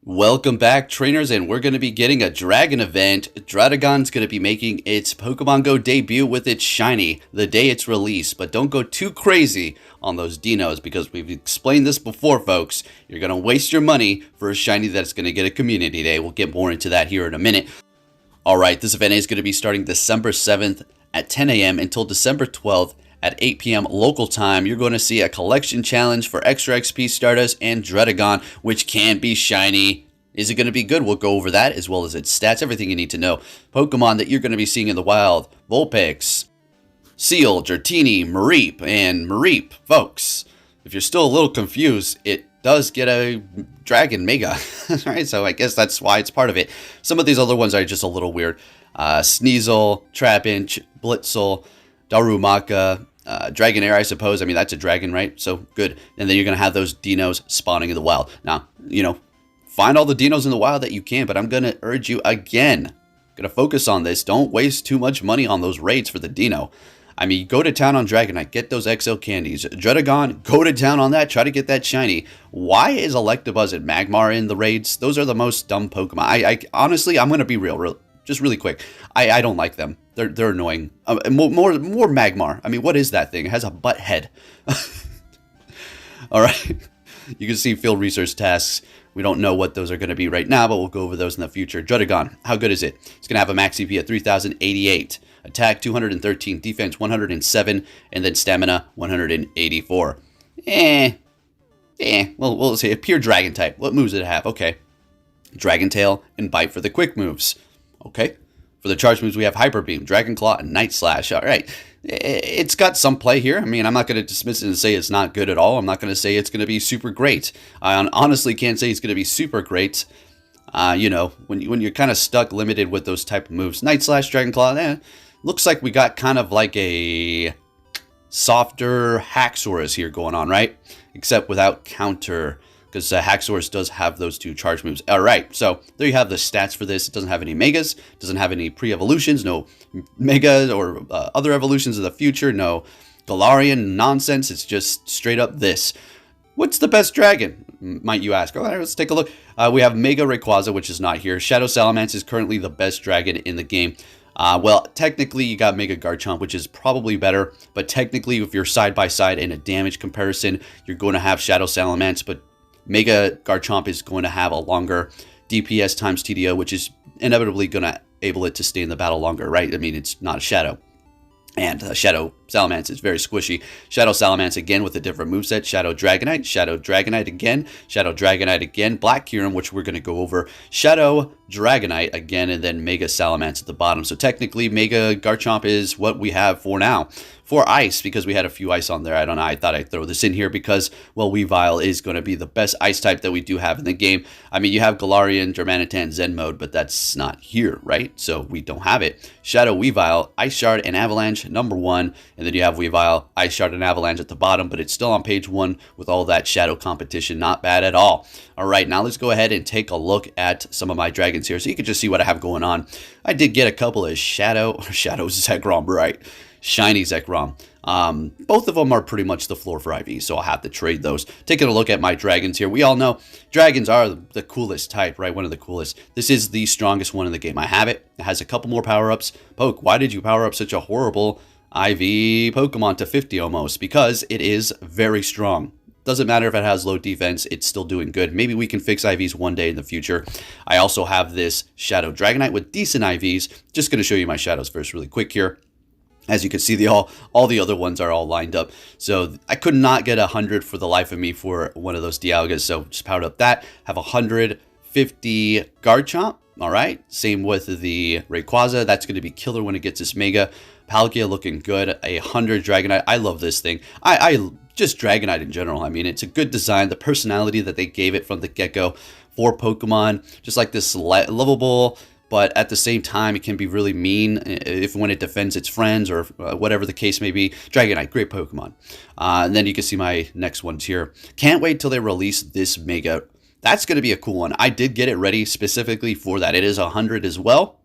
Welcome back, trainers, and we're going to be getting a Dragon event. Druddigon's going to be making its Pokemon Go debut with its shiny the day it's released, but don't go too crazy on those dinos because we've explained this before, folks. You're going to waste your money for a shiny that's going to get a community day. We'll get more into that here in a minute. Alright, this event is going to be starting December 7th at 10 a.m. until December 12th at 8 p.m. local time. You're going to see a collection challenge for extra XP Stardust and Druddigon, which can be shiny. Is it going to be good? We'll go over that as well as its stats, everything you need to know. Pokemon that you're going to be seeing in the wild: Vulpix, Seal, Dratini, Mareep, and Mareep. Folks, if you're still a little confused, it does get a Dragon Mega, right? So I guess that's why it's part of it. Some of these other ones are just a little weird. Sneasel, Trapinch, Blitzel, Darumaka, Dragonair, I suppose. I mean, that's a dragon, right? So good. And then you're going to have those dinos spawning in the wild. Now, find all the dinos in the wild that you can, but I'm going to urge you again. Going to focus on this. Don't waste too much money on those raids for the dino. I mean, go to town on Dragonite. Get those XL candies. Druddigon, go to town on that. Try to get that shiny. Why is Electabuzz and Magmar in the raids? Those are the most dumb Pokemon. I honestly, I'm going to be just really quick. I don't like them. They're annoying. More Magmar. I mean, what is that thing? It has a butt head. All right. You can see field research tasks. We don't know what those are going to be right now, but we'll go over those in the future. Druddigon, how good is it? It's going to have a max CP at 3,088, attack 213, defense 107, and then stamina 184. Well, we'll say a pure dragon type. What moves did it have? Okay. Dragon Tail and Bite for the quick moves. Okay. For the charge moves, we have Hyper Beam, Dragon Claw, and Night Slash. All right. It's got some play here. I mean, I'm not going to dismiss it and say it's not good at all. I'm not going to say it's going to be super great. I honestly can't say it's going to be super great. When you're kind of stuck, limited with those type of moves. Night Slash, Dragon Claw, looks like we got kind of like a softer Haxorus here going on, right? Except without counter, because Haxorus does have those two charge moves. All right, so there you have the stats for this. It doesn't have any Megas, doesn't have any pre-evolutions, no Megas or other evolutions in the future, no Galarian nonsense. It's just straight up this. What's the best dragon, might you ask? All right, let's take a look. We have Mega Rayquaza, which is not here. Shadow Salamence is currently the best dragon in the game. Well, technically, you got Mega Garchomp, which is probably better. But technically, if you're side-by-side in a damage comparison, you're going to have Shadow Salamence. But Mega Garchomp is going to have a longer DPS times TDO, which is inevitably going to able it to stay in the battle longer, right? I mean, it's not a Shadow. And Shadow Salamence is very squishy. Shadow Salamence again with a different moveset. Shadow Dragonite again. Shadow Dragonite again. Black Kyurem, which we're going to go over. Shadow Dragonite again, and then Mega Salamence at the bottom. So technically, Mega Garchomp is what we have for now. For Ice, because we had a few Ice on there, I don't know, I thought I'd throw this in here because, well, Weavile is going to be the best Ice type that we do have in the game. I mean, you have Galarian, Darmanitan, Zen mode, but that's not here, right? So we don't have it. Shadow Weavile, Ice Shard, and Avalanche, number 1. And then you have Weavile, Ice Shard, and Avalanche at the bottom, but it's still on page 1 with all that Shadow competition. Not bad at all. All right, now let's go ahead and take a look at some of my dragons here so you can just see what I have going on. I did get a couple of Shadow Zekrom, right? Shiny Zekrom. Both of them are pretty much the floor for IV, so I'll have to trade those. Taking a look at my dragons here. We all know dragons are the coolest type, right? One of the coolest. This is the strongest one in the game. I have it. It has a couple more power-ups. Poke, why did you power up such a horrible IV Pokemon to 50 almost? Because it is very strong. Doesn't matter if it has low defense, it's still doing good. Maybe we can fix IVs one day in the future. I also have this Shadow Dragonite with decent IVs. Just going to show you my shadows first really quick here. As you can see, all the other ones are all lined up. So I could not get 100 for the life of me for one of those Dialgas. So just powered up that. Have 150 Garchomp. All right. Same with the Rayquaza. That's going to be killer when it gets its Mega. Palkia looking good. 100 Dragonite. I love this thing. I just Dragonite in general. I mean, it's a good design. The personality that they gave it from the get-go for Pokemon. Just like this lovable, but at the same time, it can be really mean when it defends its friends or whatever the case may be. Dragonite, great Pokemon. And then you can see my next ones here. Can't wait till they release this Mega. That's going to be a cool one. I did get it ready specifically for that. It is 100 as well.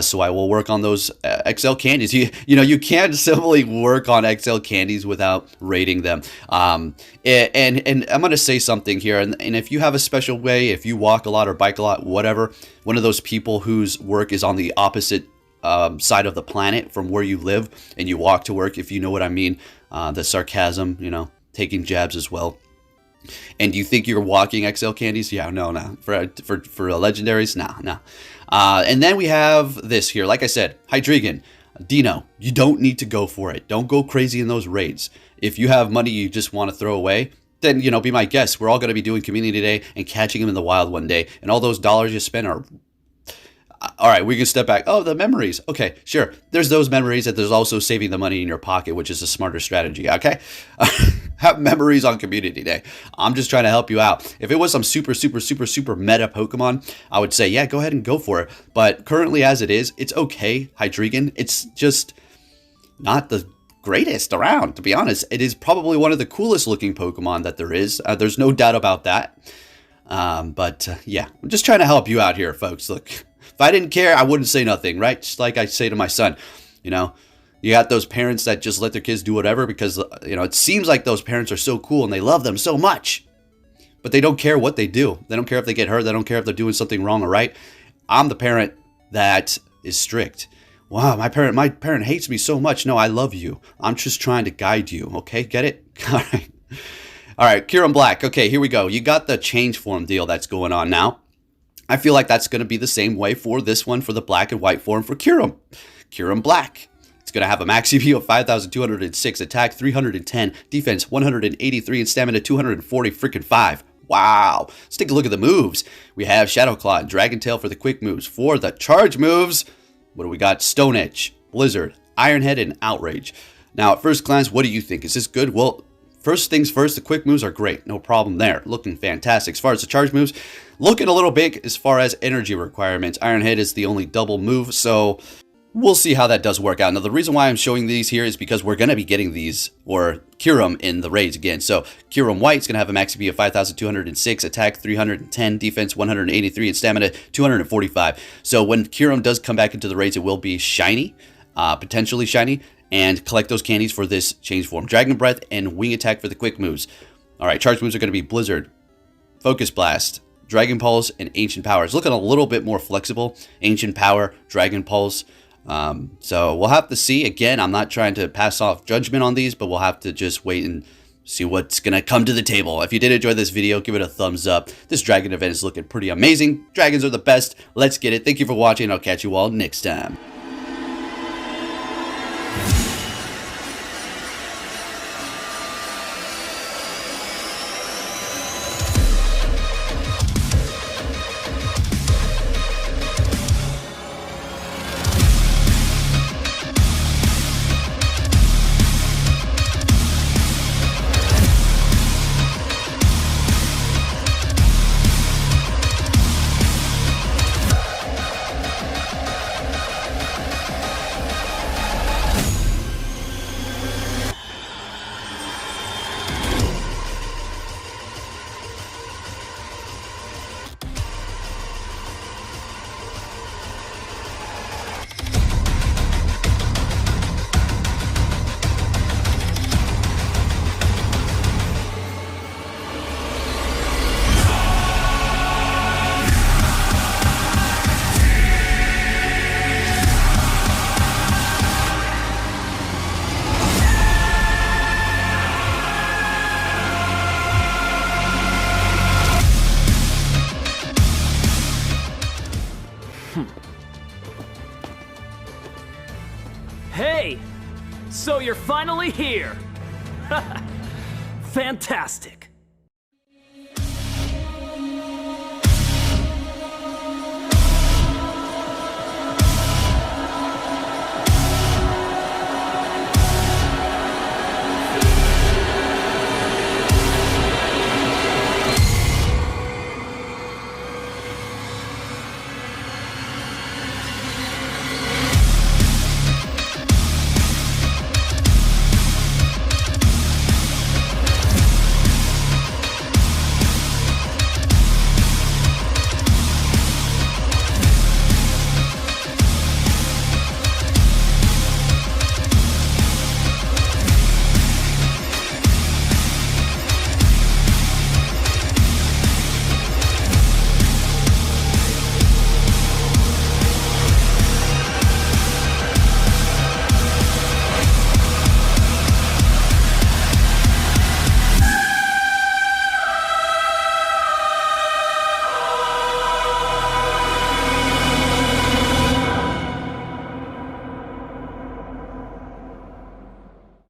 So I will work on those XL candies. You can't simply work on XL candies without rating them. And I'm going to say something here. And if you have a special way, if you walk a lot or bike a lot, whatever, one of those people whose work is on the opposite side of the planet from where you live, and you walk to work, if you know what I mean, the sarcasm, taking jabs as well. And you think you're walking XL candies? Yeah, no. For legendaries, no. And then we have this here. Like I said, Druddigon, Dino, you don't need to go for it. Don't go crazy in those raids. If you have money you just want to throw away, then, be my guest. We're all going to be doing Community Day and catching them in the wild one day. And all those dollars you spend are... All right, we can step back. Oh, the memories. Okay, sure. There's those memories, and there's also saving the money in your pocket, which is a smarter strategy, okay? Have memories on Community Day. I'm just trying to help you out. If it was some super meta Pokemon, I would say, yeah, go ahead and go for it. But currently as it is, it's okay, Druddigon. It's just not the greatest around, to be honest. It is probably one of the coolest looking Pokemon that there is. There's no doubt about that. Yeah, I'm just trying to help you out here, folks. Look, if I didn't care, I wouldn't say nothing, right? Just like I say to my son, you got those parents that just let their kids do whatever because, it seems like those parents are so cool and they love them so much, but they don't care what they do. They don't care if they get hurt. They don't care if they're doing something wrong or right. I'm the parent that is strict. Wow, my parent hates me so much. No, I love you. I'm just trying to guide you. Okay, get it? All right, Kyurem Black. Okay, here we go. You got the change form deal that's going on now. I feel like that's going to be the same way for this one, for the black and white form for Kyurem. Kyurem Black. It's going to have a max CP of 5,206, attack 310, defense 183, and stamina 240 freaking 5. Wow. Let's take a look at the moves. We have Shadow Claw and Dragon Tail for the quick moves. For the charge moves, what do we got? Stone Edge, Blizzard, Iron Head, and Outrage. Now, at first glance, what do you think? Is this good? Well, first things first, the quick moves are great. No problem there. Looking fantastic. As far as the charge moves, looking a little big as far as energy requirements. Iron Head is the only double move, so we'll see how that does work out. Now, the reason why I'm showing these here is because we're going to be getting these, or Kyurem, in the raids again. So, Kyurem White is going to have a max CP of 5,206, attack 310, defense 183, and stamina 245. So, when Kyurem does come back into the raids, it will be shiny, potentially shiny, and collect those candies for this change form. Dragon Breath and Wing Attack for the quick moves. All right, charge moves are going to be Blizzard, Focus Blast, Dragon Pulse, and Ancient Power. It's looking a little bit more flexible. Ancient Power, Dragon Pulse. So we'll have to see. Again, I'm not trying to pass off judgment on these, but we'll have to just wait and see what's going to come to the table. If you did enjoy this video, give it a thumbs up. This dragon event is looking pretty amazing. Dragons are the best. Let's get it. Thank you for watching. I'll catch you all next time. Hey! So you're finally here! Fantastic!